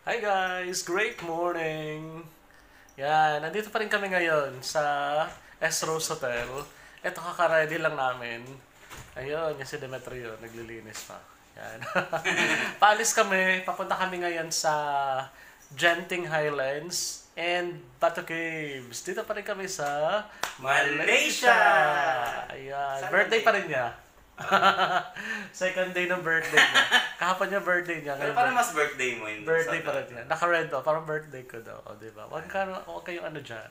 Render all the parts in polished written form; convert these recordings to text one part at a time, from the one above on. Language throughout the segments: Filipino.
Hi guys! Great morning! Yan, nandito pa rin kami ngayon sa S. Rose Hotel. Ito, kaka-ready lang namin. Ayun, yung si Demetrio, naglilinis pa. Yan. Paalis kami, papunta kami ngayon sa Genting Highlands and Batu Caves. Dito pa rin kami sa Malaysia! Ayan, Saan birthday birthday? pa rin niya. Second day ng birthday niya. Kahapon niya birthday niya. Pero Ngayon parang mas birthday mo yun. birthday pa rin yan. Naka-red o, parang birthday ko daw. O, diba? Huwag kayong ano dyan.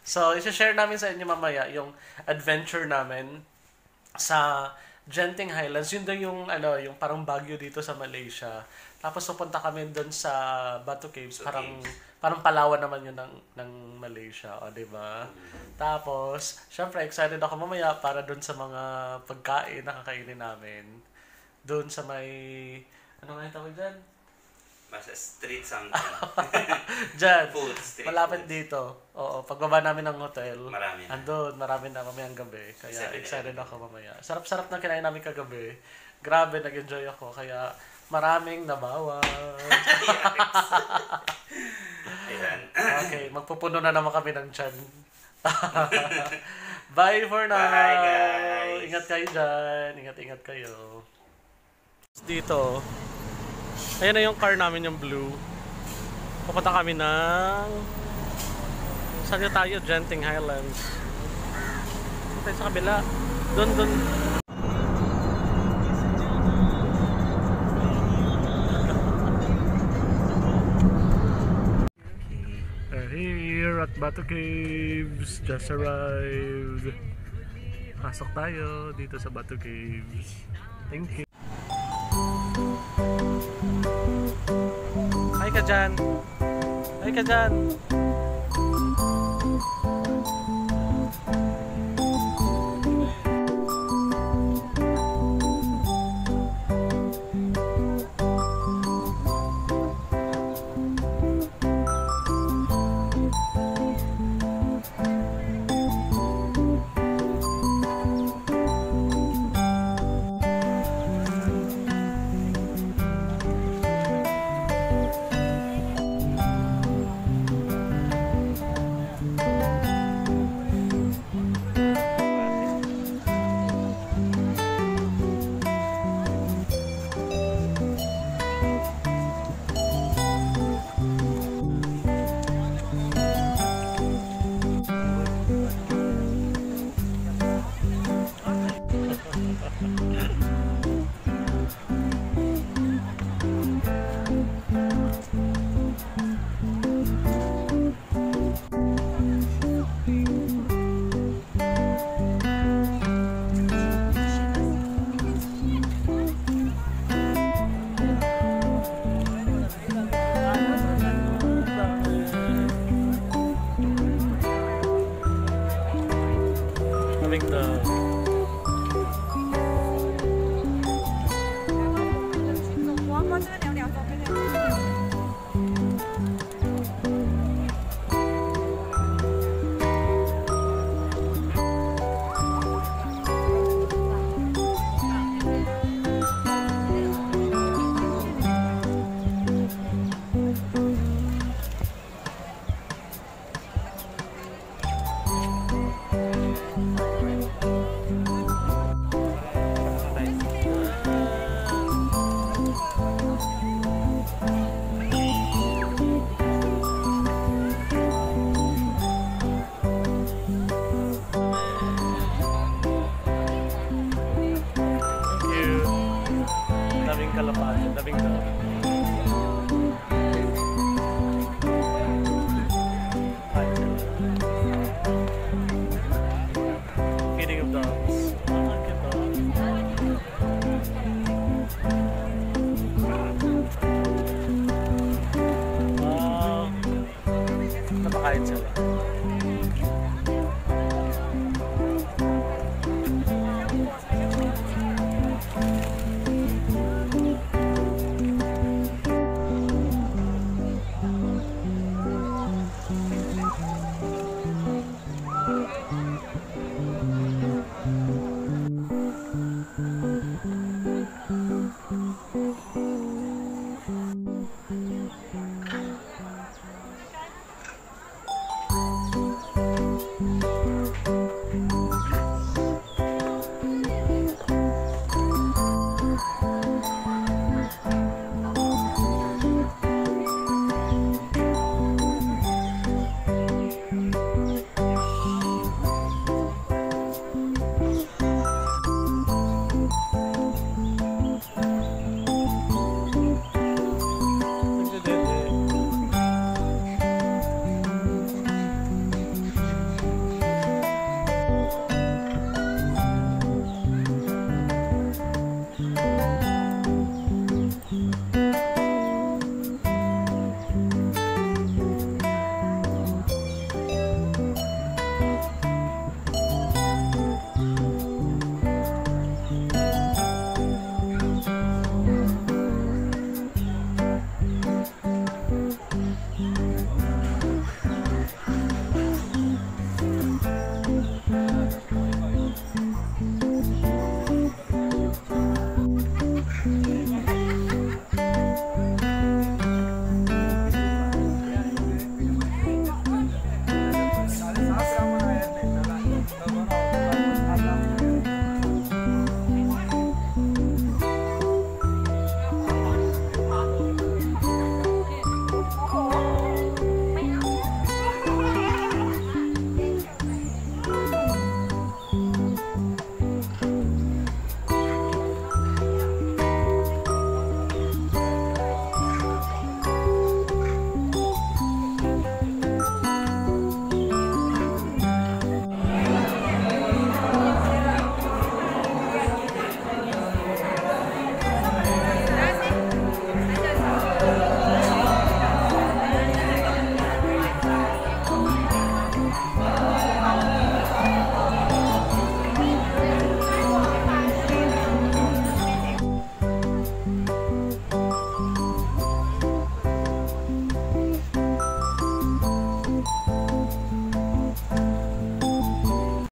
So, isi-share namin sa inyo mamaya yung adventure namin sa Genting Highlands. Yun daw yung, yung parang Baguio dito sa Malaysia. Tapos pupunta kami doon sa Batu Caves. Parang Palawan naman yun ng Malaysia. O, diba? Tapos, syempre, excited ako mamaya para doon sa mga pagkain na kakainin namin. Doon sa may, ano nga yung tawag dyan? Mas street something. Dyan. Food, street Malapit foods. dito. Oo, pagbaba namin ng hotel. Marami na. Andun, marami na mamayang gabi. Kaya 7-Eleven. excited ako mamaya. Sarap-sarap na kinain namin kagabi. Grabe, nag-enjoy ako. Kaya maraming nabawas. Ayan. Okay, magpupuno na naman kami ng tiyan. Bye for now! Bye, guys! Ingat kayo dyan. Ingat-ingat kayo. Dito, ayan na yung car namin, yung blue. Pupunta kami ng... Saan na tayo? Genting Highlands. Saan tayo sa kabila? Doon. Here at Batu Caves. Just arrived. Pasok tayo dito sa Batu Caves. Thank you. Hi ka dyan. Hi ka dyan. Lamig na. Daming kalapate, daming